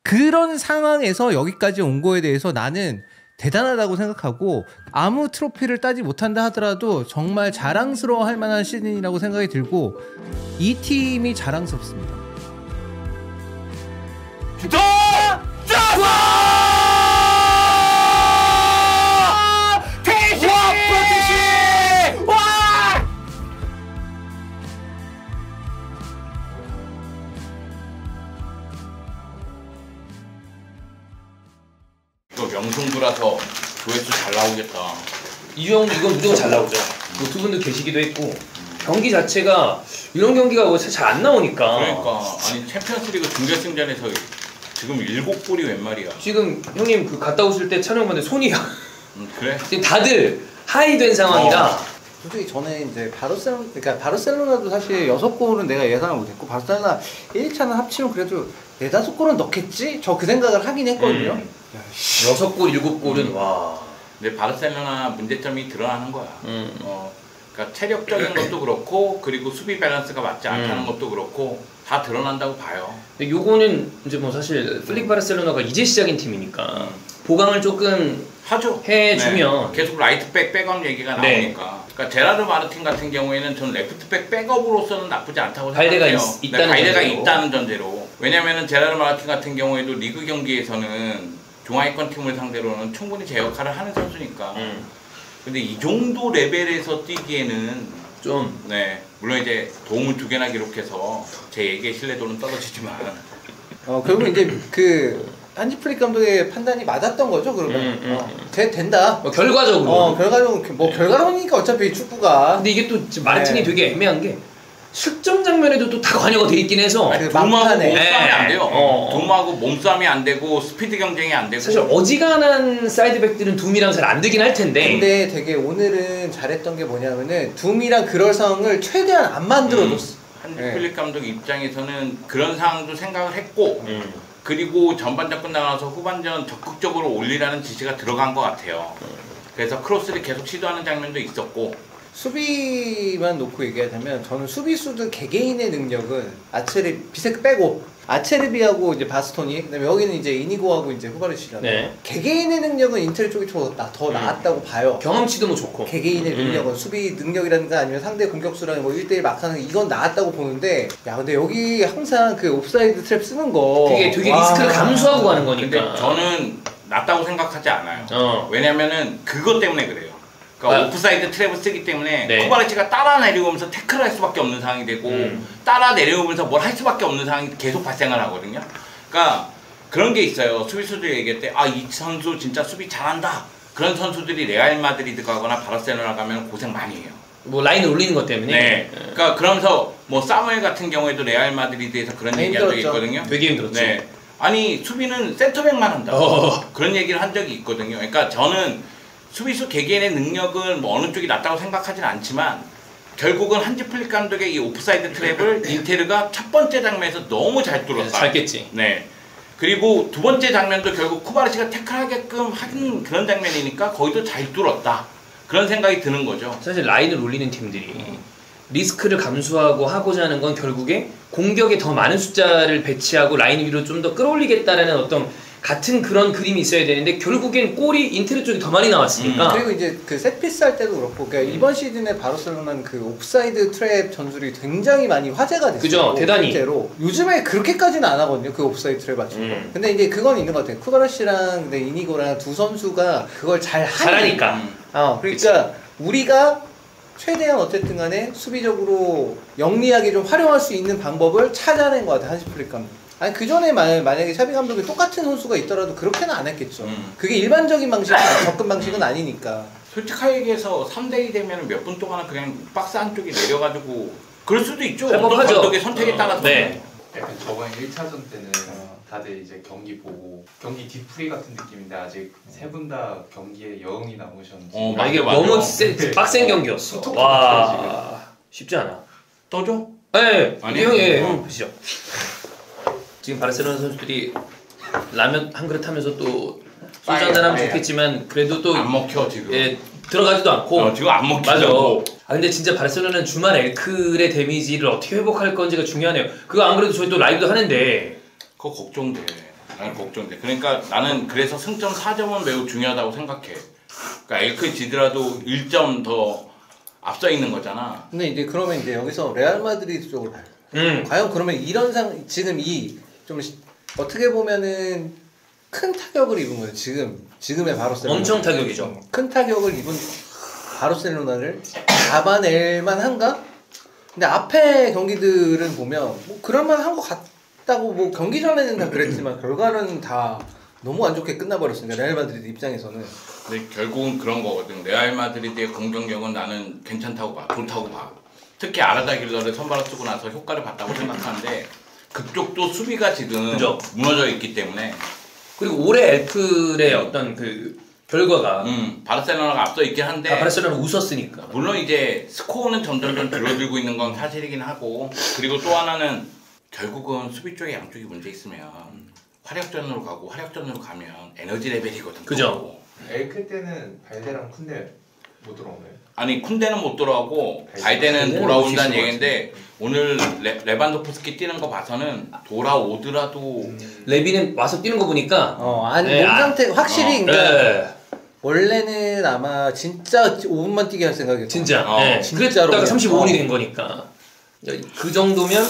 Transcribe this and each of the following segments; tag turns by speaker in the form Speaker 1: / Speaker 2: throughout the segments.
Speaker 1: 그런 상황에서 여기까지 온 거에 대해서 나는 대단하다고 생각하고 아무 트로피를 따지 못한다 하더라도 정말 자랑스러워할 만한 시즌이라고 생각이 들고 이 팀이 자랑스럽습니다.
Speaker 2: 명승부라서 조회수 잘 나오겠다.
Speaker 3: 이건 무조건 잘 나오죠. 두 분도 계시기도 했고 경기 자체가 이런 경기가 잘 안 나오니까.
Speaker 2: 그러니까 아니 챔피언스리그 준결승전에서 지금 7골이 웬 말이야.
Speaker 3: 지금 형님 그 갔다 오실 때 촬영 봤는데 손이
Speaker 2: 그래?
Speaker 3: 지금 다들 하이된 상황이라.
Speaker 1: 솔직히 저는 이제 바르셀로나도 사실 6골은 내가 예상을 못했고 바르셀로나 1차는 합치면 그래도 4-5골은 넣겠지? 저 그 생각을 하긴 했거든요.
Speaker 3: 6골, 7골은 와.
Speaker 2: 근데 바르셀로나 문제점이 드러나는 거야. 그러니까 체력적인 것도 그렇고 그리고 수비 밸런스가 맞지 않다는 것도 그렇고 다 드러난다고 봐요.
Speaker 3: 근데 요거는 이제 뭐 사실 플릭 바르셀로나가 이제 시작인 팀이니까 보강을 조금
Speaker 2: 하죠.
Speaker 3: 해주면
Speaker 2: 네. 계속 라이트백 백업 얘기가 나오니까. 그러니까 제라르 마르틴 같은 경우에는 저는 레프트백 백업으로서는 나쁘지 않다고 생각해요. 발레가 있다는 전제로. 왜냐면은 제라르 마르틴 같은 경우에도 리그 경기에서는 중하위권 팀을 상대로는 충분히 제 역할을 하는 선수니까. 근데 이 정도 레벨에서 뛰기에는
Speaker 3: 좀
Speaker 2: 물론 이제 도움을 2개나 기록해서 제 얘기의 신뢰도는 떨어지지만
Speaker 1: 결국 이제 그 한지 플릭 감독의 판단이 맞았던 거죠, 그러면. 된다.
Speaker 3: 결과적으로.
Speaker 1: 결과론이니까 어차피 축구가.
Speaker 3: 근데 이게 또 마르틴이 되게 애매한 게 실점 장면에도 또 다 관여가 돼 있긴 해서
Speaker 2: 도움하고 몸싸움이 안 돼요. 도움하고 몸싸움이 안 되고 스피드 경쟁이 안 되고
Speaker 3: 사실 어지간한 사이드백들은 둠이랑 잘 안 되긴 할 텐데.
Speaker 1: 근데 되게 오늘은 잘했던 게 뭐냐면은 둠이랑 그럴 상황을 최대한 안 만들어줬어.
Speaker 2: 한지 플릭 감독 입장에서는 그런 상황도 생각을 했고 그리고 전반전 끝나고 나서 후반전 적극적으로 올리라는 지시가 들어간 것 같아요. 그래서 크로스를 계속 시도하는 장면도 있었고
Speaker 1: 수비만 놓고 얘기하자면 저는 수비수들 개개인의 능력은 비세크 빼고 아체르비하고 이제 바스토니 그다음에 여기는 이제 이니고하고 이제 후바르시잖아요. 개개인의 능력은 인텔 쪽이 더 나았다고 봐요.
Speaker 3: 경험치도 뭐 좋고
Speaker 1: 개개인의 능력은 수비 능력이라든가 아니면 상대 공격수랑 뭐 1대1 막하는 이건 나았다고 보는데 근데 여기 항상 그 옵사이드 트랩 쓰는 거
Speaker 3: 그게 되게 리스크를 감수하고 가는 거니까.
Speaker 2: 근데 저는 낮다고 생각하지 않아요. 왜냐면은 그것 때문에 그래요. 그러니까 오프사이드 트랩을 쓰기 때문에 쿠바르치가 따라 내려오면서 태클을 할 수밖에 없는 상황이 되고 따라 내려오면서 뭘 할 수밖에 없는 상황이 계속 발생을 하거든요. 그러니까 그런 게 있어요. 수비수들 얘기할 때 이 선수 진짜 수비 잘한다. 그런 선수들이 레알 마드리드 가거나 바르셀로나 가면 고생 많이 해요.
Speaker 3: 뭐 라인을 올리는 것 때문에.
Speaker 2: 그러니까 그러면서 뭐 사무엘 같은 경우에도 레알 마드리드에서 그런 얘기한 적이 있거든요.
Speaker 3: 되게 힘들었죠.
Speaker 2: 아니 수비는 센터백만 한다. 그런 얘기를 한 적이 있거든요. 그러니까 저는 수비수 개개인의 능력은 뭐 어느 쪽이 낫다고 생각하진 않지만 결국은 한지 플릭 감독의 이 오프사이드 트랩을 인테르가 첫 번째 장면에서 너무 잘 뚫었다.
Speaker 3: 잘 깼지.
Speaker 2: 그리고 두 번째 장면도 결국 쿠바르치가 태클하게끔 하는 그런 장면이니까 거기도 잘 뚫었다. 그런 생각이 드는 거죠.
Speaker 3: 사실 라인을 올리는 팀들이 리스크를 감수하고 하고자 하는 건 결국에 공격에 더 많은 숫자를 배치하고 라인 위로 좀 더 끌어올리겠다라는 어떤 같은 그런 그림이 있어야 되는데 결국엔 골이 인테르 쪽이 더 많이 나왔으니까.
Speaker 1: 그리고 이제 그 셋피스 할 때도 그렇고 그러니까 이번 시즌에 바르셀로나는 그 옵사이드 트랩 전술이 굉장히 많이 화제가 됐어요.
Speaker 3: 그죠, 대단히.
Speaker 1: 실제로 요즘에 그렇게까지는 안 하거든요. 그 옵사이드 트랩 맞춘 거. 근데 이제 그건 있는 것 같아요. 쿠바라시랑 이니고랑 두 선수가 그걸 잘하니까. 그러니까 그치. 우리가 최대한 어쨌든 간에 수비적으로 영리하게 좀 활용할 수 있는 방법을 찾아낸 것 같아요. 한시 플릭 감독. 아니 그 전에 만약에 샤비 감독이 똑같은 선수가 있더라도 그렇게는 안 했겠죠. 그게 일반적인 방식, 접근 방식은 아니니까.
Speaker 2: 솔직하게 얘기해서 3대2 되면 몇 분 동안은 그냥 박스 한쪽에 내려가지고 그럴 수도 있죠.
Speaker 3: 어떤
Speaker 2: 감독의 선택에 따라서.
Speaker 4: 약간 저번 1차전 때는 다들 이제 경기 보고 경기 뒤풀이 같은 느낌인데 아직 세 분 다 경기에 여운이 남으셨는지.
Speaker 3: 이게 너무 빡센 경기였어. 와 쉽지 않아.
Speaker 2: 떠줘?
Speaker 3: 형 보시죠. 지금 바르셀로나 선수들이 라면 한 그릇 하면서 또 소주 한잔 하면 좋겠지만 그래도 또
Speaker 2: 안 먹혀 지금.
Speaker 3: 들어가지도 않고.
Speaker 2: 지금 안 먹히죠.
Speaker 3: 맞아. 근데 진짜 바르셀로나는 주말 엘클의 데미지를 어떻게 회복할 건지가 중요하네요. 그거 안 그래도 저희 또 라이브도 하는데
Speaker 2: 그거 걱정돼. 나는 걱정돼. 그러니까 나는 그래서 승점 4점은 매우 중요하다고 생각해. 그러니까 LK 지더라도 1점 더 앞서 있는 거잖아.
Speaker 1: 근데 이제 그러면 이제 여기서 레알 마드리드 쪽으로 가요. 과연 그러면 이런 지금 이 좀 어떻게 보면은 큰 타격을 입은 거예요. 지금의 바르셀로나.
Speaker 3: 엄청 타격이죠.
Speaker 1: 큰 타격을 입은 바르셀로나를 잡아낼 만한가? 근데 앞에 경기들은 보면 뭐 그럴만한 것 같다고 뭐 경기 전에는 다 그랬지만 결과는 다 너무 안 좋게 끝나버렸으니까 레알 마드리드 입장에서는.
Speaker 2: 근데 결국은 그런 거거든. 레알 마드리드의 공격력은 나는 괜찮다고 봐. 좋다고 봐. 특히 아르다 길러를 선발로 쓰고 나서 효과를 봤다고 생각하는데 그쪽도 수비가 지금 그죠? 무너져 있기 때문에.
Speaker 3: 그리고 올해 엘플의 어떤 그 결과가
Speaker 2: 바르셀로나가 앞서 있긴 한데
Speaker 3: 바르셀로나 웃었으니까.
Speaker 2: 물론 이제 스코어는 점점 줄어들고 있는 건 사실이긴 하고, 그리고 또 하나는 결국은 수비 쪽에 양쪽이 문제 있으면 화력전으로 가면 에너지 레벨이거든.
Speaker 3: 그죠?
Speaker 4: 엘크 때는 발데랑 쿤데 못 들어오나요?
Speaker 2: 아니 쿤데는 못 돌아오고 발데는 돌아온다는 얘기인데 오늘 레반도프스키 뛰는 거 봐서는 돌아오더라도
Speaker 3: 레비는 와서 뛰는 거 보니까
Speaker 1: 아니 몸 상태 확실히 그러니까 원래는 아마 진짜 5분만 뛰게 할 생각이었어.
Speaker 3: 진짜.
Speaker 1: 진짜로.
Speaker 3: 그랬다가 35분이 된 거니까 그 정도면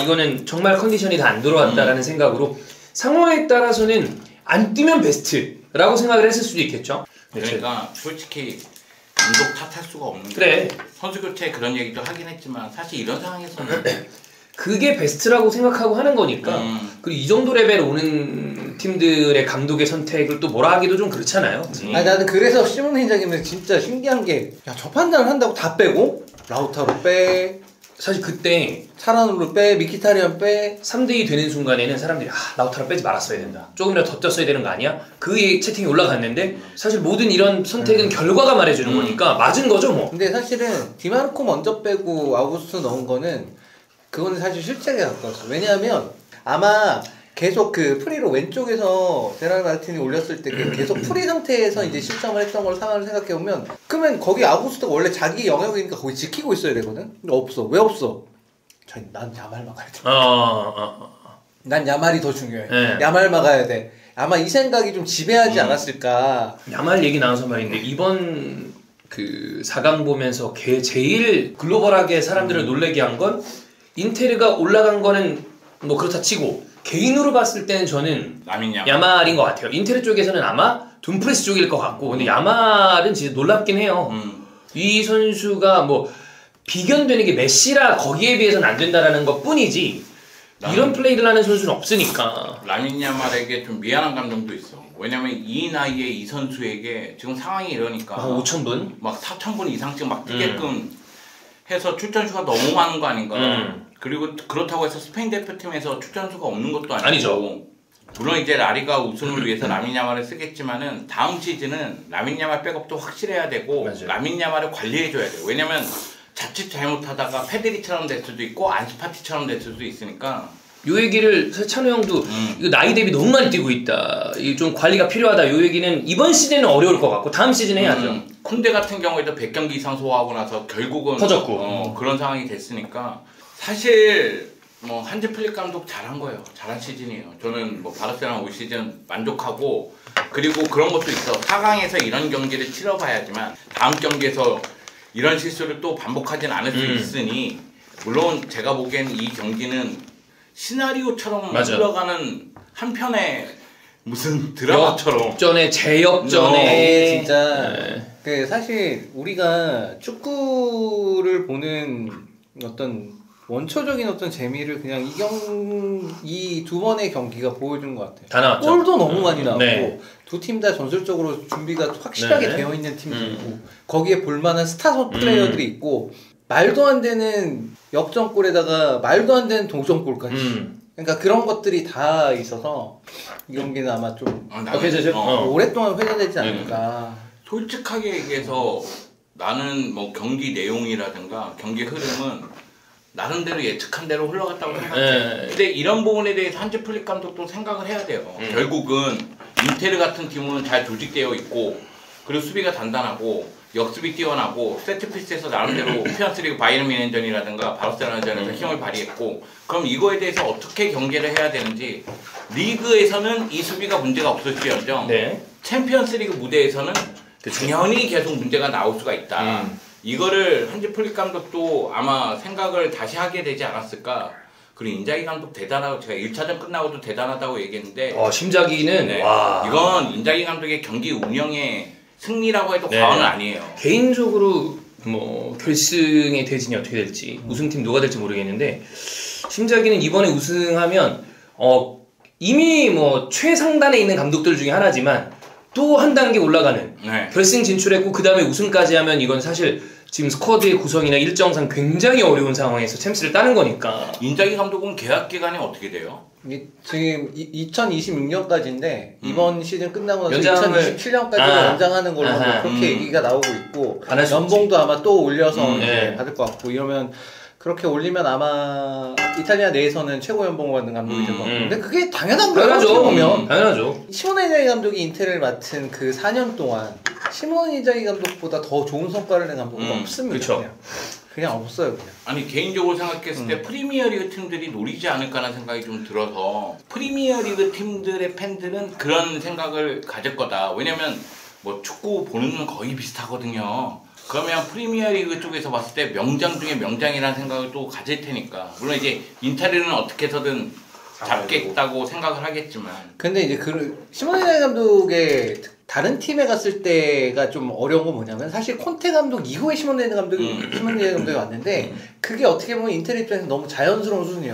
Speaker 3: 이거는 정말 컨디션이 다 안 들어왔다라는 생각으로 상황에 따라서는 안 뛰면 베스트라고 생각을 했을 수도 있겠죠.
Speaker 2: 그러니까 솔직히 감독 탓할 수가 없는
Speaker 3: 그래.
Speaker 2: 선수 교체 그런 얘기도 하긴 했지만 사실 이런 상황에서는
Speaker 3: 그게 베스트라고 생각하고 하는 거니까. 그리고 이 정도 레벨 오는 팀들의 감독의 선택을 또 뭐라 하기도 좀 그렇잖아요.
Speaker 1: 아니 나는 그래서 시몬 회장님은 진짜 신기한 게 저 판단을 한다고 다 빼고 라우타로 빼,
Speaker 3: 사실 그때
Speaker 1: 차란으로 빼, 미키타리안 빼
Speaker 3: 3대2 되는 순간에는 사람들이 라우타로 빼지 말았어야 된다. 조금이라도 더 뛰었어야 되는 거 아니야? 그 채팅이 올라갔는데 사실 모든 이런 선택은 결과가 말해주는 거니까 맞은 거죠 뭐. 근데
Speaker 1: 사실은 디마르코 먼저 빼고 아우구스트 넣은 거는 그거는 사실 실책에 가까웠어. 왜냐하면 아마 계속 그 프리로 왼쪽에서 제랄 마르틴이 올렸을 때 계속 프리 상태에서 이제 실점을 했던 걸 상황을 생각해보면 그러면 거기 아우구스트가 원래 자기 영역이니까 거기 지키고 있어야 되거든? 근데 없어. 왜 없어? 난 야말 막아야 돼. 난 야말이 더 중요해. 야말 막아야 돼. 아마 이 생각이 좀 지배하지 않았을까.
Speaker 3: 야말 얘기 나와서 말인데 이번 그 4강 보면서 제일 글로벌하게 사람들을 놀래게 한 건 인테르가 올라간 거는 뭐 그렇다 치고 개인으로 봤을 때는 저는 야말인 것 같아요. 인테르 쪽에서는 아마 둠프레스 쪽일 것 같고 근데 야말은 진짜 놀랍긴 해요. 이 선수가 뭐 비견되는 게 메시라 거기에 비해서는 안 된다라는 것 뿐이지 이런 플레이를 하는 선수는 없으니까.
Speaker 2: 라민 야말에게 좀 미안한 감정도 있어. 왜냐면 이 나이에 이 선수에게 지금 상황이 이러니까
Speaker 3: 5,000분?
Speaker 2: 막 4,000분 이상씩 막 뛰게끔 해서 출전수가 너무 많은 거 아닌가. 그리고 그렇다고 해서 스페인 대표팀에서 출전수가 없는 것도 아니고. 물론 이제 라리가 우승을 위해서 라민 야말을 쓰겠지만은 다음 시즌은 라민 야말 백업도 확실해야 되고 맞아요. 라민 야말을 관리해줘야 돼요. 왜냐면 자칫 잘못하다가 페드리처럼 될 수도 있고 안스파티처럼 될 수도 있으니까.
Speaker 3: 요 얘기를 찬우 형도 이거 나이 대비 너무 많이 뛰고 있다. 이게 좀 관리가 필요하다. 요 얘기는 이번 시즌은 어려울 것 같고 다음 시즌에 해야죠.
Speaker 2: 쿤데 같은 경우에도 100경기 이상 소화하고 나서 결국은
Speaker 3: 터졌고
Speaker 2: 그런 상황이 됐으니까 사실 뭐 한지 플릭 감독 잘한 거예요. 잘한 시즌이에요. 저는 뭐 바르셀로나 올 시즌 만족하고 그리고 그런 것도 있어. 4강에서 이런 경기를 치러봐야지만 다음 경기에서 이런 실수를 또 반복하진 않을 수 있으니 물론 제가 보기엔 이 경기는 시나리오처럼
Speaker 3: 맞아.
Speaker 2: 흘러가는 한편의 무슨 드라마처럼
Speaker 3: 역전에 제역전에
Speaker 1: 진짜 그 사실 우리가 축구를 보는 어떤 원초적인 어떤 재미를 그냥 이 두 번의 경기가 보여준 것 같아요.
Speaker 3: 다 나왔죠.
Speaker 1: 골도 너무 많이 나왔고
Speaker 3: 네.
Speaker 1: 두 팀 다 전술적으로 준비가 확실하게 되어 있는 팀들이고 거기에 볼만한 스타 플레이어들이 있고 말도 안 되는 역전골에다가 말도 안 되는 동점골까지. 그러니까 그런 것들이 다 있어서 이 경기는 아마 좀 오랫동안 회자되지 않을까.
Speaker 2: 솔직하게 얘기해서 나는 뭐 경기 내용이라든가 경기 흐름은 나름대로 예측한 대로 흘러갔다고 생각해. 근데 이런 부분에 대해서 한지 플릭 감독도 생각을 해야 돼요. 결국은 인테르 같은 팀은 잘 조직되어 있고 그리고 수비가 단단하고 역습이 뛰어나고 세트피스에서 나름대로 챔피언스리그 바이에른 뮌헨전이라든가 바르셀로나전에서 힘을 발휘했고 그럼 이거에 대해서 어떻게 경계를 해야 되는지 리그에서는 이 수비가 문제가 없을지언정 네. 챔피언스리그 무대에서는 당연히 계속 문제가 나올 수가 있다. 이거를 한지 플릭 감독도 아마 생각을 다시 하게 되지 않았을까. 그리고 인자기 감독 대단하고 제가 1차전 끝나고도 대단하다고 얘기했는데
Speaker 3: 심자기는
Speaker 2: 네, 와. 이건 인자기 감독의 경기 운영의 승리라고 해도 과언은 네. 아니에요.
Speaker 3: 개인적으로 뭐 결승의 대진이 어떻게 될지 우승팀 누가 될지 모르겠는데 심자기는 이번에 우승하면 이미 뭐 최상단에 있는 감독들 중에 하나지만 또 한 단계 올라가는 네. 결승 진출했고 그 다음에 우승까지 하면 이건 사실 지금 스쿼드의 구성이나 일정상 굉장히 어려운 상황에서 챔스를 따는 거니까.
Speaker 2: 인자기 감독은 계약 기간이 어떻게 돼요?
Speaker 1: 지금 2026년까지인데 이번 시즌 끝나고 나서 2027년까지 연장하는 걸로 그렇게 얘기가 나오고 있고 연봉도 아마 또 올려서 이제 받을 것 같고 이러면 그렇게 올리면 아마 이탈리아 내에서는 최고 연봉을 받는 감독이 될 것 같고 근데 그게 당연한 거예요. 어떻게 보면
Speaker 3: 당연하죠.
Speaker 1: 시모네 인자기 감독이 인텔을 맡은 그 4년 동안 시모네 인자기 감독보다 더 좋은 성과를 낸 감독은 없습니다.
Speaker 3: 그쵸.
Speaker 1: 그냥 없어요. 그냥.
Speaker 2: 아니 개인적으로 생각했을 때 프리미어리그 팀들이 노리지 않을까라는 생각이 좀 들어서 프리미어리그 팀들의 팬들은 그런 생각을 가질 거다. 왜냐면 뭐 축구 보는 건 거의 비슷하거든요. 그러면 프리미어리그 쪽에서 봤을 때 명장 중에 명장이라는 생각을 또 가질 테니까. 물론 이제 인테리어는 어떻게 해서든 잡겠다고 생각을 하겠지만.
Speaker 1: 근데 이제 시모네 인자기 감독의 다른 팀에 갔을 때가 좀 어려운 건 뭐냐면 사실 콘테 감독 이후에 시모네 감독이 왔는데 그게 어떻게 보면 인텔 입장에서 너무 자연스러운 수준이에요.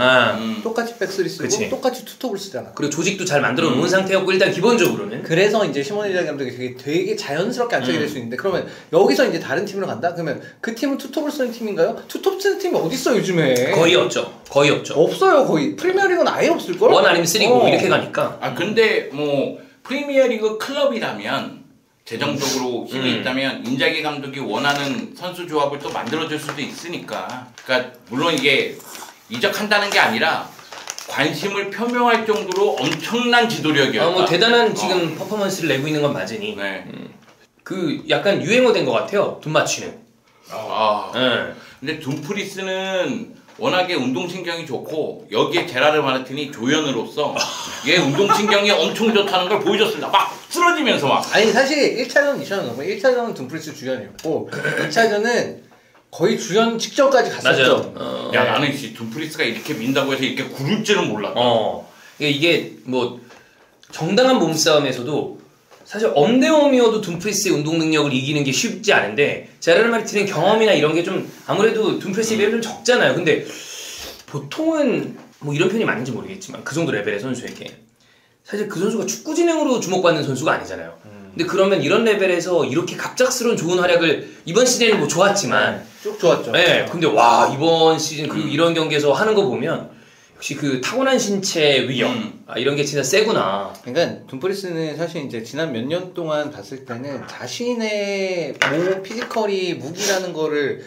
Speaker 1: 똑같이 백스리 쓰고 그치. 똑같이 투톱을 쓰잖아.
Speaker 3: 그리고 조직도 잘 만들어 놓은 상태였고 일단 기본적으로는.
Speaker 1: 그래서 이제 시모네 감독이 되게 자연스럽게 안착이 될 수 있는데 그러면 여기서 이제 다른 팀으로 간다? 그러면 그 팀은 투톱을 쓰는 팀인가요? 투톱 쓰는 팀이 어디 있어 요즘에?
Speaker 3: 거의 없죠.
Speaker 1: 없어요 거의. 프리미어리그는 아예 없을걸?
Speaker 3: 1 아니면 3고 이렇게 가니까.
Speaker 2: 근데 뭐 프리미어리그 클럽이라면 재정적으로 힘이 있다면 인자기 감독이 원하는 선수 조합을 또 만들어줄 수도 있으니까. 그러니까 물론 이게 이적한다는 게 아니라 관심을 표명할 정도로 엄청난 지도력이었다.
Speaker 3: 뭐 대단한 지금 퍼포먼스를 내고 있는 건 맞으니. 네. 그 약간 유행어 된 것 같아요. 돈 맞추는.
Speaker 2: 근데 둠프리스는 워낙에 운동신경이 좋고 여기에 제라르 마르틴이 조연으로서 얘 운동신경이 엄청 좋다는 걸 보여줬습니다. 막 쓰러지면서 막.
Speaker 1: 아니 사실 1차전, 2차전 1차전은 둠프리스 주연이었고 2차전은 거의 주연 직전까지 갔었죠.
Speaker 2: 야 나는 둠프리스가 이렇게 민다고 해서 이렇게 구를 줄은 몰랐다.
Speaker 3: 이게 뭐 정당한 몸싸움에서도 사실 엄대엄이어도 둠프리스의 운동 능력을 이기는 게 쉽지 않은데 제라르 마르틴은 경험이나 이런 게 좀 아무래도 둠프리스에 비해 좀 적잖아요. 근데 보통은 뭐 이런 편이 맞는지 모르겠지만 그 정도 레벨의 선수에게 사실 그 선수가 축구 진행으로 주목받는 선수가 아니잖아요. 근데 그러면 이런 레벨에서 이렇게 갑작스러운 좋은 활약을 이번 시즌에는 뭐 좋았지만
Speaker 1: 쭉 좋았죠.
Speaker 3: 네, 근데 와 이번 시즌 그리고 이런 경기에서 하는 거 보면 역시 그 타고난 신체 위험 이런 게 진짜 세구나.
Speaker 1: 그러니까 둠프리스는 사실 이제 지난 몇 년 동안 봤을 때는 자신의 피지컬이 무기라는 거를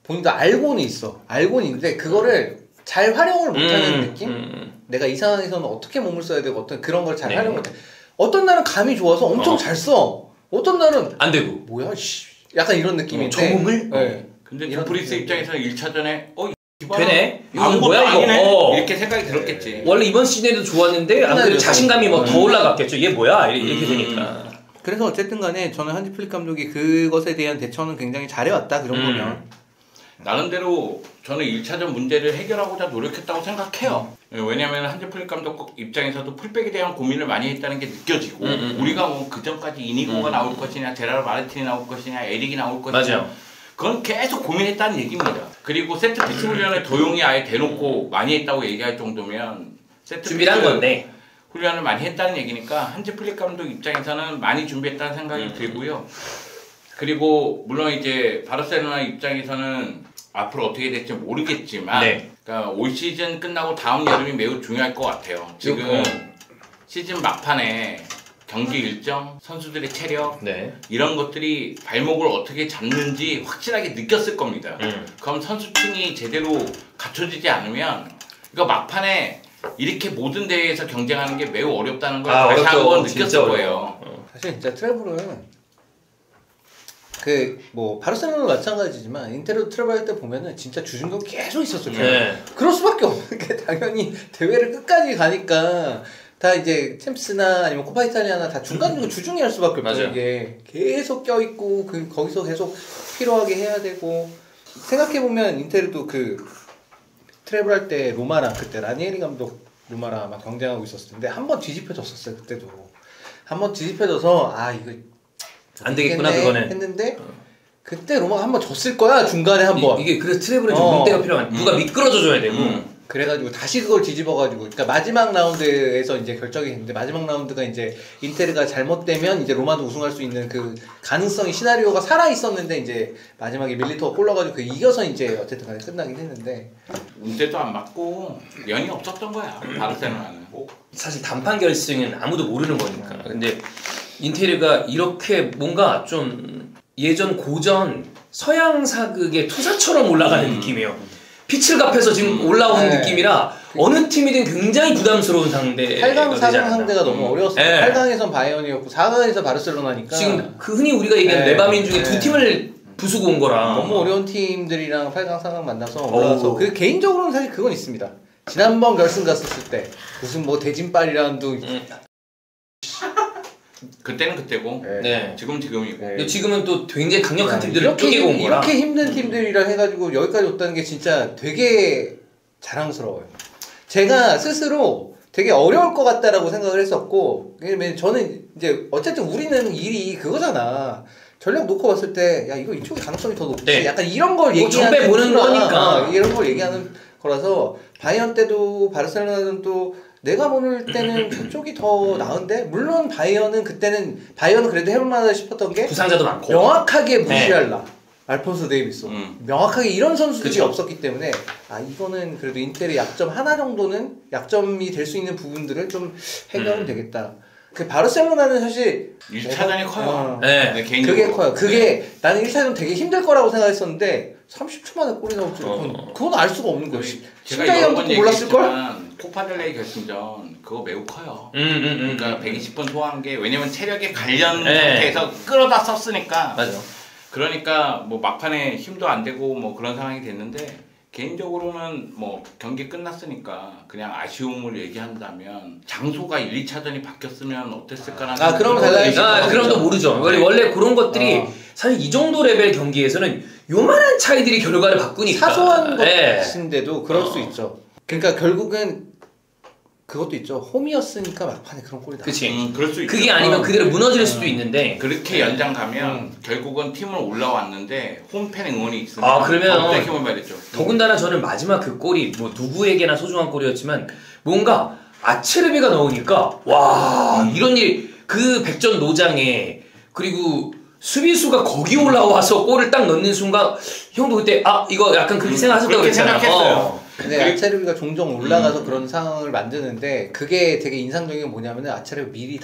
Speaker 1: 본인도 알고는 있어. 알고는 있는데 그거를 잘 활용을 못하는 느낌? 내가 이 상황에서는 어떻게 몸을 써야 되고 어떤 그런 걸 잘 활용 못해. 어떤 날은 감이 좋아서 엄청 잘 써. 어떤 날은
Speaker 3: 안 되고.
Speaker 1: 뭐야 씨. 약간 이런 느낌인데.
Speaker 3: 저 몸을?
Speaker 2: 네. 근데 둠프리스 입장에서는 1차전에
Speaker 3: 되네?
Speaker 2: 이거 뭐야 이거? 이렇게 생각이 들었겠지.
Speaker 3: 원래 이번 시즌에도 좋았는데 아무래도 자신감이 뭐 더 올라갔겠죠. 얘 뭐야? 이렇게 되니까.
Speaker 1: 그래서 어쨌든 간에 저는 한지 플릭 감독이 그것에 대한 대처는 굉장히 잘해왔다. 그 정도면.
Speaker 2: 나름대로 저는 1차전 문제를 해결하고자 노력했다고 생각해요. 왜냐하면 한지 플릭 감독 입장에서도 풀백에 대한 고민을 많이 했다는 게 느껴지고 우리가 뭐 그전까지 이니고가 나올 것이냐 제라르 마르틴이 나올 것이냐 에릭이 나올 것이냐
Speaker 3: 맞아요.
Speaker 2: 그건 계속 고민했다는 얘기입니다. 그리고 세트피스 훈련을 도용이 아예 대놓고 많이 했다고 얘기할 정도면
Speaker 3: 준비를 한 건데
Speaker 2: 훈련을 많이 했다는 얘기니까 한지 플릭 감독 입장에서는 많이 준비했다는 생각이 들고요. 그리고 물론 이제 바르셀로나 입장에서는 앞으로 어떻게 될지 모르겠지만 그러니까 올 시즌 끝나고 다음 여름이 매우 중요할 것 같아요. 지금 시즌 막판에 경기 일정, 선수들의 체력 이런 것들이 발목을 어떻게 잡는지 확실하게 느꼈을 겁니다. 그럼 선수층이 제대로 갖춰지지 않으면 그러니까 막판에 이렇게 모든 대회에서 경쟁하는 게 매우 어렵다는 걸 다시 한번 느꼈을 거예요.
Speaker 1: 사실 진짜 트래블은 그 뭐 바르셀로나도 마찬가지지만 인테르 트래블할 때 보면은 진짜 주중경 계속 있었어요. 네. 그럴 수밖에 없는 게 당연히 대회를 끝까지 가니까 다 이제 챔스나 아니면 코파 이탈리아나 다 중간중간 주중에 할 수밖에 없어요. 이게 계속 껴있고 거기서 계속 필요하게 해야 되고 생각해 보면 인테르도 그 트래블할 때 로마랑 그때 라니에리 감독 로마랑 막 경쟁하고 있었을 텐데 한 번 뒤집혀졌었어요. 그때도 한 번 뒤집혀져서 아 이거
Speaker 3: 안 되겠구나 그거는
Speaker 1: 했는데 그때 로마가 한 번 졌을 거야 중간에 한 번.
Speaker 3: 이게 그래서 트래블은 좀 문대가 필요한 누가 미끄러져줘야 되고.
Speaker 1: 그래가지고 다시 그걸 뒤집어가지고 그러니까 마지막 라운드에서 이제 결정이 됐는데 마지막 라운드가 이제 인테르가 잘못되면 이제 로마도 우승할 수 있는 그 가능성이 시나리오가 살아 있었는데 이제 마지막에 밀리토가 골 넣어가지고 그 이겨서 이제 어쨌든 간에 끝나긴 했는데
Speaker 2: 운대도 안 맞고 연이 없었던 거야 바르셀로나는.
Speaker 3: 사실 단판 결승은 아무도 모르는 거니까. 근데 인테르가 이렇게 뭔가 좀 예전 고전 서양 사극의 투사처럼 올라가는 느낌이에요. 빛을 갚아서 지금 올라오는 느낌이라 어느 팀이든 굉장히 부담스러운 상대.
Speaker 1: 8강, 4강 상대가 너무 어려웠어요. 8강에선 바이언이었고 4강에서 바르셀로나니까
Speaker 3: 지금 그 흔히 우리가 얘기하는 레바민 중에 두 팀을 부수고 온 거라
Speaker 1: 너무 어려운 팀들이랑 8강, 4강 만나서 올라와서 그 개인적으로는 사실 그건 있습니다. 지난번 결승 갔었을 때 무슨 뭐 대진빨이랑도
Speaker 2: 그때는 그때고 지금은 지금이고
Speaker 3: 지금은 또 굉장히 강력한 팀들을 쪼개고 온 거라
Speaker 1: 이렇게 힘든 팀들이랑 해가지고 여기까지 왔다는 게 진짜 되게 자랑스러워요. 제가 스스로 되게 어려울 것 같다라고 생각을 했었고 왜냐면 저는 이제 어쨌든 우리는 일이 그거잖아. 전략 놓고 봤을 때 야 이거 이쪽이 가능성이 더 높지 약간 이런 걸 얘기하는
Speaker 3: 정배 보는 거니까
Speaker 1: 이런 걸 얘기하는 거라서 바이언 때도 바르셀로나는 또 내가 보는 때는 저쪽이 더 나은데 물론 바이언은 그래도 해볼만하다 싶었던 게
Speaker 3: 부상자도 많고
Speaker 1: 명확하게 무시할라 알폰소 데이비스 명확하게 이런 선수들이 없었기 때문에 아 이거는 그래도 인텔의 약점 하나 정도는 약점이 될 수 있는 부분들을 좀 해결은 되겠다. 그 바르셀로나는 사실
Speaker 2: 1차전이 커요.
Speaker 1: 그게 커요. 그게 나는 1차전 되게 힘들 거라고 생각했었는데 30초 만에 골이 나올 줄 그건 알 수가 없는 거예요.
Speaker 2: 심장이 감독도 몰랐을걸? 코파델레이 결승전 그거 매우 커요. 그러니까 120번 소화한 게 왜냐면 체력이 관련 상태에서 끌어다 썼으니까.
Speaker 3: 맞아.
Speaker 2: 그러니까 뭐 막판에 힘도 안 되고 뭐 그런 상황이 됐는데 개인적으로는 뭐 경기 끝났으니까 그냥 아쉬움을 얘기한다면 장소가 1, 2차전이 바뀌었으면 어땠을까라는
Speaker 1: 그럼 달라지죠.
Speaker 3: 그럼 또 모르죠. 원래 그런 것들이 사실 이 정도 레벨 경기에서는 요만한 차이들이 결과를 바꾸니까
Speaker 1: 사소한 것인데도 그럴 수 있죠. 그러니까 결국은 그것도 있죠. 홈이었으니까 막판에 그런 골이 나와.
Speaker 3: 그치.
Speaker 2: 그럴 수 있죠.
Speaker 3: 그게 아니면 그대로 무너질 수도 있는데
Speaker 2: 그렇게 연장 가면 결국은 팀은 올라왔는데 홈팬 응원이 있으면
Speaker 3: 그러면
Speaker 2: 힘을 받았죠.
Speaker 3: 더군다나 저는 마지막 그 골이 뭐 누구에게나 소중한 골이었지만 뭔가 아체르비가 넣으니까 와 이런 일 그 백전노장에 그리고 수비수가 거기 올라와서 골을 딱 넣는 순간 형도 그때 이거 약간 그렇게 생각하셨다고
Speaker 2: 그랬잖아요.
Speaker 1: 근데 아체르비가 종종 올라가서 그런 상황을 만드는데 그게 되게 인상적인 게 뭐냐면은 아체르비 미리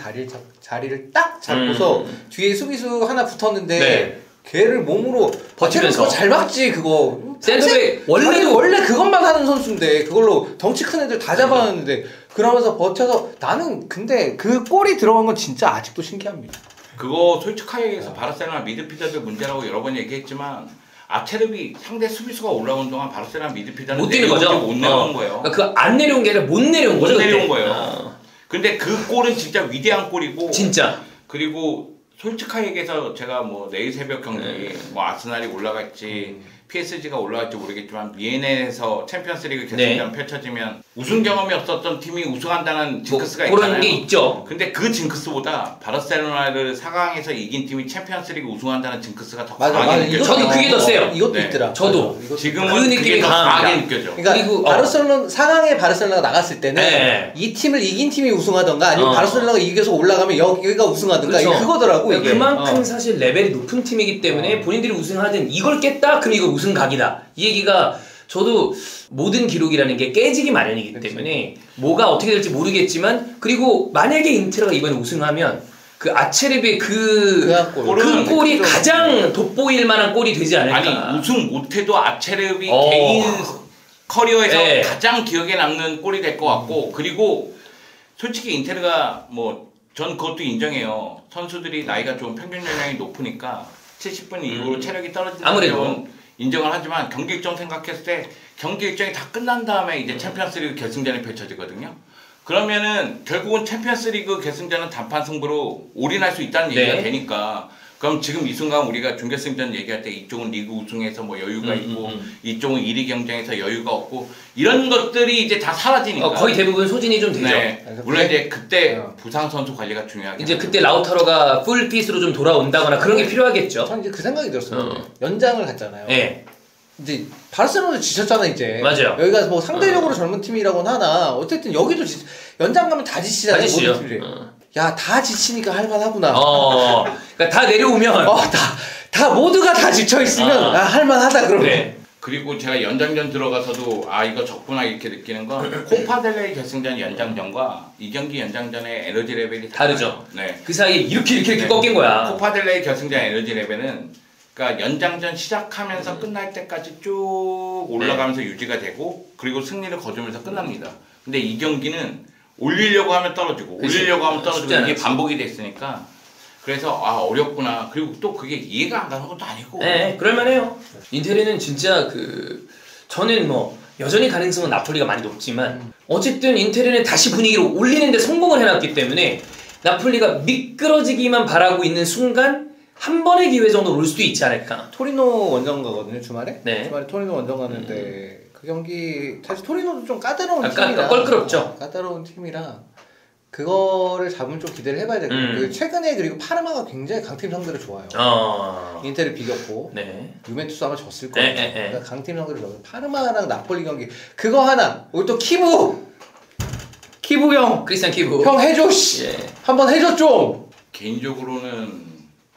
Speaker 1: 자리를 딱 잡고서 뒤에 수비수 하나 붙었는데 걔를 몸으로
Speaker 3: 버티면서
Speaker 1: 잘 막지 그거
Speaker 3: 센터백
Speaker 1: 원래 그것만 하는 선수인데 그걸로 덩치 큰 애들 다 잡아놨는데 그러면서 버텨서 나는 근데 그 골이 들어간 건 진짜 아직도 신기합니다.
Speaker 2: 그거 솔직하게 얘기해서 바르셀로나 미드필더들 문제라고 여러 번 얘기했지만 아체르비 상대 수비수가 올라온 동안 바르셀로나 미드필더는
Speaker 3: 못 뛰는 거죠.
Speaker 2: 못 내려온 거예요.
Speaker 3: 그러니까 그 안 내려온 게 아니라 못 내려온 거죠.
Speaker 2: 못 내려온 거예요. 근데 그 골은 진짜 위대한 골이고
Speaker 3: 진짜
Speaker 2: 그리고 솔직하게 얘기해서 제가 뭐 내일 새벽 경기 뭐 아스날이 올라갈지 PSG가 올라갈지 모르겠지만 미에네에서 챔피언스리그 결승전 펼쳐지면 우승 경험이 없었던 팀이 우승한다는 징크스가 있잖아요.
Speaker 3: 그런 게 있죠.
Speaker 2: 근데 그 징크스보다 바르셀로나를 4강에서 이긴 팀이 챔피언스리그 우승한다는 징크스가 더
Speaker 1: 맞아.
Speaker 2: 강하게 느껴져요.
Speaker 3: 저도 그게 더 세요.
Speaker 1: 이것도 있더라.
Speaker 3: 저도
Speaker 2: 지금은
Speaker 3: 그 느낌이
Speaker 2: 더 강하게 느껴져.
Speaker 1: 그러니까
Speaker 3: 그리고
Speaker 1: 바르셀로나 4강에 바르셀로나가 나갔을 때는 이 팀을 이긴 팀이 우승하던가 아니면 바르셀로나가 이겨서 올라가면 여기가 우승하던가
Speaker 3: 그렇죠.
Speaker 1: 그거더라고. 이게.
Speaker 3: 그만큼 사실 레벨이 높은 팀이기 때문에 본인들이 우승하든 이걸 깼다 그럼 이거 우승각이다. 이 얘기가 저도 모든 기록이라는 게 깨지기 마련이기 때문에 뭐가 어떻게 될지 모르겠지만 그리고 만약에 인테르가 이번에 우승하면 그 아체르비의 그 골이 가장 돋보일 만한 골이 되지 않을까.
Speaker 2: 아니 우승 못해도 아체르비 개인 커리어에서 가장 기억에 남는 골이 될 것 같고 그리고 솔직히 인테르가 뭐 전 그것도 인정해요. 선수들이 나이가 좀 평균 연령이 높으니까 70분 이후로 체력이 떨어지는
Speaker 3: 아무래도
Speaker 2: 인정을 하지만 경기 일정 생각했을 때 경기 일정이 다 끝난 다음에 이제 챔피언스리그 결승전이 펼쳐지거든요. 그러면은 결국은 챔피언스리그 결승전은 단판 승부로 올인할 수 있다는 얘기가 되니까 그럼 지금 이 순간 우리가 준결승전 얘기할 때 이쪽은 리그 우승에서 뭐 여유가 있고 이쪽은 1위 경쟁에서 여유가 없고 이런 것들이 이제 다 사라지니까
Speaker 3: 거의 대부분 소진이 좀 되죠.
Speaker 2: 네. 물론 이제 그때 부상 선수 관리가 중요하겠죠.
Speaker 3: 이제 그때 라우타로가 풀핏으로 좀 돌아온다거나 그런 게 필요하겠죠.
Speaker 1: 저는 이제 그 생각이 들었어요. 연장을 갔잖아요.
Speaker 3: 네.
Speaker 1: 이제 바르셀로나도 지쳤잖아 이제.
Speaker 3: 맞아요.
Speaker 1: 여기가 뭐 상대적으로 젊은 팀이라고는 하나 어쨌든 여기도 연장 가면 다 지치잖아요. 모든 팀들이. 야, 다 지치니까 할만하구나.
Speaker 3: 그러니까 다 내려오면
Speaker 1: 다 모두가 다 지쳐 있으면 할만하다 그러면.
Speaker 3: 네.
Speaker 2: 그리고 제가 연장전 들어가서도 이거 적구나 이렇게 느끼는 건 코파델레이 결승전 연장전과 이 경기 연장전의 에너지 레벨이
Speaker 3: 다르죠.
Speaker 2: 네.
Speaker 3: 그 사이에 이렇게 꺾인 거야.
Speaker 2: 코파델레이 결승전 에너지 레벨은 그러니까 연장전 시작하면서 끝날 때까지 쭉 올라가면서 유지가 되고 그리고 승리를 거두면서 끝납니다. 근데 이 경기는 올리려고 하면 떨어지고 올리려고 하면 떨어지고 이게 반복이 됐으니까 그래서 어렵구나. 그리고 또 그게 이해가 안 가는 것도 아니고.
Speaker 3: 네, 그럴만해요. 인테리는 진짜 저는 뭐 여전히 가능성은 나폴리가 많이 높지만 어쨌든 인테리는 다시 분위기를 올리는데 성공을 해놨기 때문에 나폴리가 미끄러지기만 바라고 있는 순간 한 번의 기회 정도 올 수도 있지 않을까.
Speaker 1: 토리노 원정 가거든요 주말에.
Speaker 3: 네.
Speaker 1: 주말에 토리노 원정 가는데 그 경기 사실 토리노도 좀 까다로운 팀이라
Speaker 3: 껄끄럽죠.
Speaker 1: 까다로운 팀이라 그거를 잡으면 좀 기대를 해봐야 될 것 같아요. 최근에 그리고 파르마가 굉장히 강팀 상대를 좋아요. 인테를 비겼고 유벤투스 아마 졌을 거예요. 그러니까 강팀 상대를 좋아요. 파르마랑 나폴리 경기 그거 하나. 우리 또 키부 형
Speaker 3: 크리스찬 키부
Speaker 1: 형 해줘 씨. 한번 해줘 좀.
Speaker 2: 개인적으로는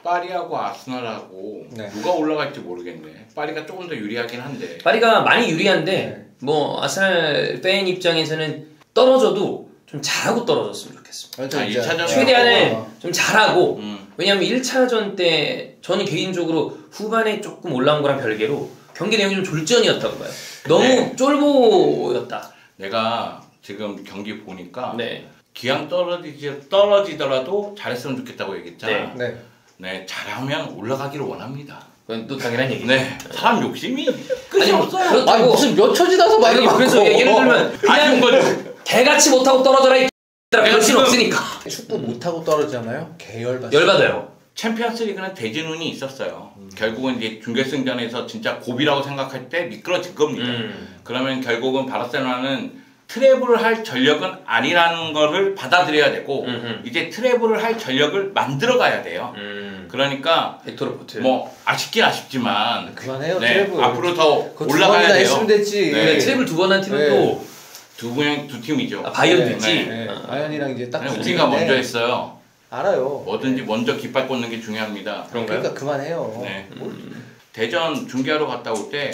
Speaker 2: 파리하고 아스날하고 누가 올라갈지 모르겠네. 파리가 조금 더 유리하긴 한데.
Speaker 3: 파리가 많이 유리한데 뭐 아스날 팬 입장에서는 떨어져도 좀 잘하고 떨어졌으면 좋겠습니다. 최대한은 좀 잘하고 왜냐면 1차전 때 저는 개인적으로 후반에 조금 올라온 거랑 별개로 경기 내용이 좀 졸전이었다고 봐요. 너무 쫄보였다.
Speaker 2: 내가 지금 경기 보니까 기왕 떨어지더라도 잘했으면 좋겠다고 얘기했잖아. 네, 잘하면 올라가기를 원합니다.
Speaker 3: 그건 또 당연한 얘기죠.
Speaker 2: 네, 사람 욕심이 끝이 없어요.
Speaker 1: 아니 무슨 몇 초 지나서 말이 많고.
Speaker 3: 그래서 예를 들면 그냥 개같이 못하고 떨어져라 이 그럴 수는 없으니까.
Speaker 1: 축구 못하고 떨어지잖아요.
Speaker 3: 열받아요.
Speaker 2: 챔피언스리그는 대진운이 있었어요. 결국은 이제 준결승전에서 진짜 고비라고 생각할 때 미끄러질 겁니다. 그러면 결국은 바르셀로나는 트래블을 할 전력은 아니라는 거를 받아들여야 되고 이제 트래블을 할 전력을 만들어 가야 돼요. 그러니까
Speaker 3: 헥토르 포트
Speaker 2: 뭐 아쉽긴 아쉽지만
Speaker 1: 그만해요. 트래블
Speaker 2: 앞으로 더 올라가야 돼요.
Speaker 1: 됐지.
Speaker 3: 트래블 2번 한 팀은 또
Speaker 2: 두 팀이죠.
Speaker 3: 바이언도 있지.
Speaker 1: 바이언이랑 이제 딱
Speaker 2: 우리가 먼저 했어요.
Speaker 1: 알아요.
Speaker 2: 뭐든지 먼저 깃발 꽂는 게 중요합니다.
Speaker 3: 그런가요?
Speaker 1: 그러니까 그만해요.
Speaker 2: 네. 대전 중계하러 갔다 올 때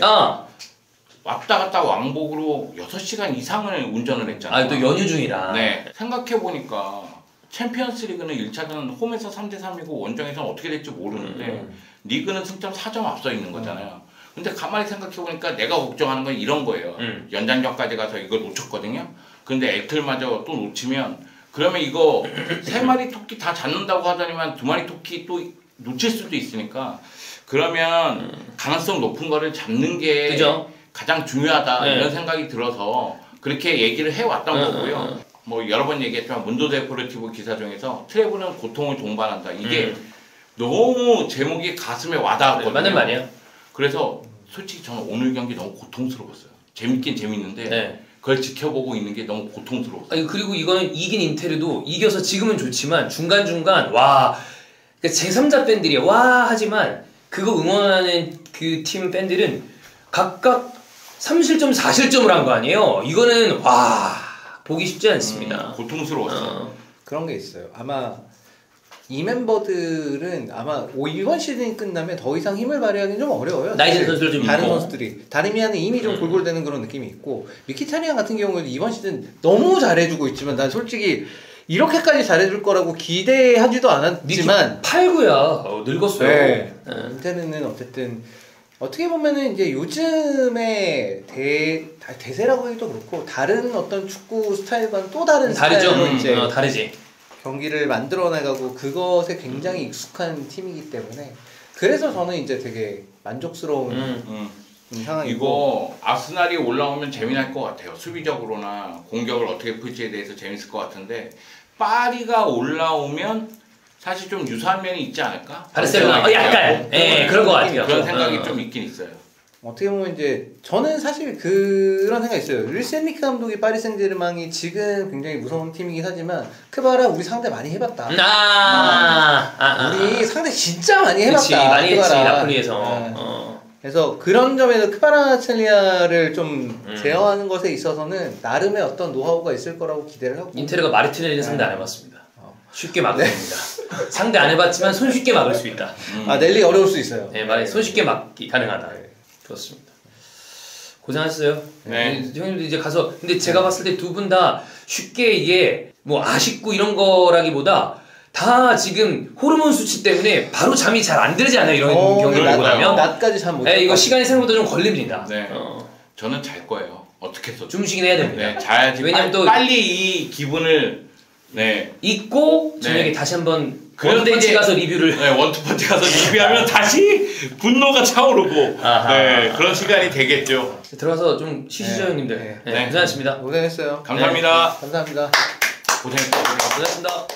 Speaker 2: 왔다 갔다 왕복으로 6시간 이상을 운전을 했잖아요.
Speaker 3: 또 연휴 중이라.
Speaker 2: 네. 생각해보니까 챔피언스리그는 1차전은 홈에서 3대3이고 원정에서는 어떻게 될지 모르는데 리그는 승점 4점 앞서 있는 거잖아요. 근데 가만히 생각해보니까 내가 걱정하는 건 이런 거예요. 연장전까지 가서 이걸 놓쳤거든요. 근데 에틀마저 또 놓치면 그러면 이거 3마리 토끼 다 잡는다고 하더니만 2마리 토끼 또 놓칠 수도 있으니까 그러면 가능성 높은 거를 잡는 게
Speaker 3: 그죠?
Speaker 2: 가장 중요하다 이런 생각이 들어서 그렇게 얘기를 해왔던 거고요. 뭐 여러 번 얘기했지만 문도 데포르티보 기사 중에서 트래블은 고통을 동반한다. 이게 너무 제목이 가슴에 와닿았거든요.
Speaker 3: 맞는 말이야.
Speaker 2: 그래서 솔직히 저는 오늘 경기 너무 고통스러웠어요. 재밌긴 재밌는데 그걸 지켜보고 있는 게 너무 고통스러웠어요.
Speaker 3: 그리고 이거는 이긴 인테르도 이겨서 지금은 좋지만 중간중간 제3자 팬들이 하지만 그거 응원하는 그 팀 팬들은 각각 3실점 4실점을 한 거 아니에요. 이거는 보기 쉽지 않습니다.
Speaker 2: 고통스러웠어.
Speaker 1: 그런 게 있어요. 아마 이 멤버들은 아마 이번 시즌이 끝나면 더 이상 힘을 발휘하기는 좀 어려워요.
Speaker 3: 나이든 선수들 좀
Speaker 1: 다른
Speaker 3: 있고.
Speaker 1: 선수들이 다르미안은 이미 좀 골골대는 그런 느낌이 있고 미키타리안 같은 경우는 이번 시즌 너무 잘해주고 있지만 난 솔직히 이렇게까지 잘해줄 거라고 기대하지도 않았지만
Speaker 3: 8구야 늙었어요.
Speaker 1: 인테르는 어쨌든 어떻게 보면은 이제 요즘에 대세라고 하기도 그렇고 다른 어떤 축구 스타일과는 또 다른 스타일로 이제
Speaker 3: 다르지.
Speaker 1: 경기를 만들어 나가고 그것에 굉장히 익숙한 팀이기 때문에 그래서 저는 이제 되게 만족스러운 상황이고
Speaker 2: 이거 아스날이 올라오면 재미날 것 같아요. 수비적으로나 공격을 어떻게 풀지에 대해서 재밌을 것 같은데 파리가 올라오면 사실 좀 유사한 면이 있지 않을까?
Speaker 3: 바르셀로나 약간 그런 것 같아요.
Speaker 2: 그런 생각이 좀 있긴 있어요.
Speaker 1: 어떻게 보면 이제 저는 사실 그런 생각이 있어요. 루이스 엔리케 감독이 파리 생제르맹이 지금 굉장히 무서운 팀이긴 하지만 크바라 우리 상대 많이 해봤다. 우리 상대 진짜 많이 해봤다.
Speaker 3: 그치, 많이 했지 나폴리에서.
Speaker 1: 그래서 그런 점에서 크바라첼리아를 좀 제어하는 것에 있어서는 나름의 어떤 노하우가 있을 거라고 기대를 하고.
Speaker 3: 인테르가 마르티넬리는 상대 안 해봤습니다. 쉽게 막을 수 있습니다. 상대 안 해봤지만 손쉽게 막을 수 있다.
Speaker 1: 넬리 어려울 수 있어요.
Speaker 3: 네, 손쉽게 막기 가능하다. 그렇습니다. 고생하셨어요.
Speaker 2: 네.
Speaker 3: 형님도 이제 가서 근데 제가 봤을 때 두 분 다 쉽게 이게 뭐 아쉽고 이런 거라기보다 다 지금 호르몬 수치 때문에 바로 잠이 잘 안 들지 않아요. 이런 경기를 보고 나면
Speaker 1: 낮까지 잠 못.
Speaker 3: 네, 이거 시간이 생각보다 좀 걸립니다.
Speaker 2: 네. 저는 잘 거예요. 어떻게 해서
Speaker 3: 주무시긴 해야 됩니다.
Speaker 2: 네, 자야지.
Speaker 3: 왜냐면 또
Speaker 2: 빨리 이 기분을 잊고
Speaker 3: 저녁에 다시 한번 원투펀치 가서 리뷰를
Speaker 2: 원투펀치 가서 리뷰하면 다시 분노가 차오르고 그런 시간이 되겠죠.
Speaker 3: 들어가서 좀 쉬시죠 형님들. 고생하셨습니다.
Speaker 1: 고생했어요.
Speaker 2: 감사합니다.
Speaker 1: 감사합니다.
Speaker 2: 고생했습니다.
Speaker 3: 고생하셨습니다.